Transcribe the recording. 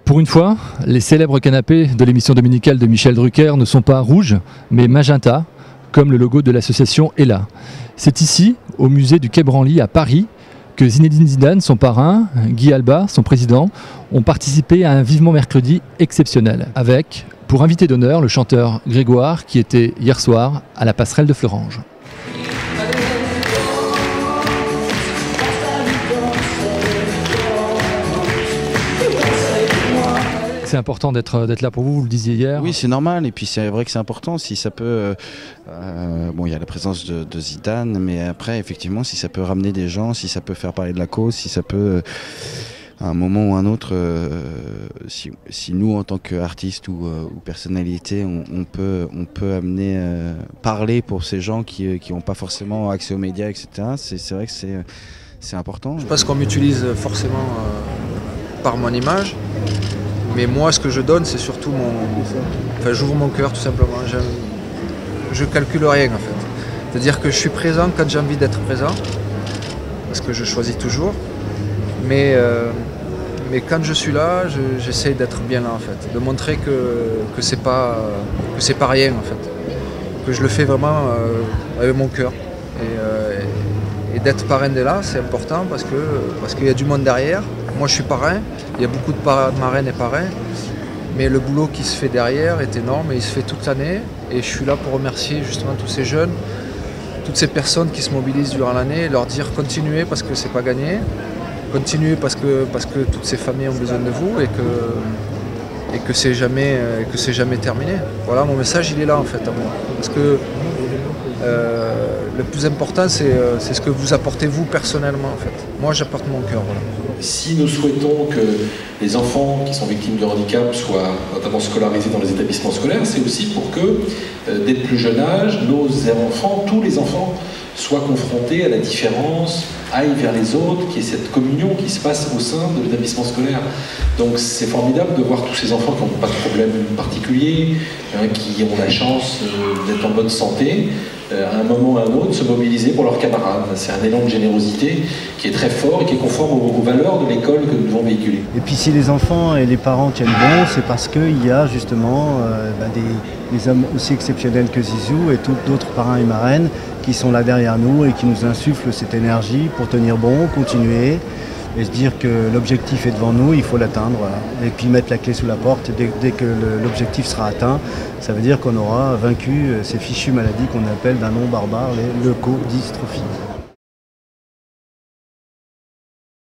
Pour une fois, les célèbres canapés de l'émission dominicale de Michel Drucker ne sont pas rouges, mais magenta, comme le logo de l'association Ella. C'est ici, au musée du Quai Branly à Paris, que Zinedine Zidane, son parrain, Guy Alba, son président, ont participé à un Vivement Mercredi exceptionnel, avec, pour invité d'honneur, le chanteur Grégoire, qui était hier soir à la passerelle de Fleuranges. C'est important d'être là pour vous, vous le disiez hier. Oui, c'est normal, et puis c'est vrai que c'est important, si ça peut... bon, il y a la présence de Zidane, mais après, effectivement, si ça peut ramener des gens, si ça peut faire parler de la cause, si ça peut, à un moment ou un autre, si nous, en tant qu'artistes ou personnalités, on peut amener, parler pour ces gens qui n'ont pas forcément accès aux médias, etc., c'est vrai que c'est important. Je pense qu'on m'utilise forcément par mon image. Mais moi, ce que je donne, c'est surtout Enfin, j'ouvre mon cœur, tout simplement. Je calcule rien, en fait. C'est-à-dire que je suis présent quand j'ai envie d'être présent, parce que je choisis toujours. Mais quand je suis là, j'essaie d'être bien là, en fait. De montrer que c'est pas rien, en fait. Que je le fais vraiment avec mon cœur. Et d'être parrain d'Ella, c'est important parce qu'il y a du monde derrière. Moi, je suis parrain, il y a beaucoup de marraines et parrains, mais le boulot qui se fait derrière est énorme et il se fait toute l'année. Et je suis là pour remercier justement tous ces jeunes, toutes ces personnes qui se mobilisent durant l'année et leur dire continuez parce que c'est pas gagné, continuez parce que toutes ces familles ont besoin de vous et que c'est jamais terminé. Voilà, mon message, il est là en fait à moi. Parce que le plus important, c'est ce que vous apportez vous personnellement en fait. Moi, j'apporte mon cœur. Voilà. Si nous souhaitons que les enfants qui sont victimes de handicap soient notamment scolarisés dans les établissements scolaires, c'est aussi pour que, dès le plus jeune âge, nos enfants, tous les enfants, soient confrontés à la différence, aillent vers les autres, qu'il y ait cette communion qui se passe au sein de l'établissement scolaire. Donc c'est formidable de voir tous ces enfants qui n'ont pas de problème particulier, qui ont la chance d'être en bonne santé, à un moment ou à un autre, se mobiliser pour leurs camarades. C'est un élan de générosité qui est très fort et qui est conforme aux valeurs de l'école que nous devons véhiculer. Et puis si les enfants et les parents tiennent bon, c'est parce qu'il y a justement des hommes aussi exceptionnels que Zizou et d'autres parrains et marraines qui sont là derrière nous et qui nous insufflent cette énergie pour tenir bon, continuer et se dire que l'objectif est devant nous, il faut l'atteindre. Voilà. Et puis mettre la clé sous la porte dès que l'objectif sera atteint, ça veut dire qu'on aura vaincu ces fichues maladies qu'on appelle d'un nom barbare les leucodystrophies.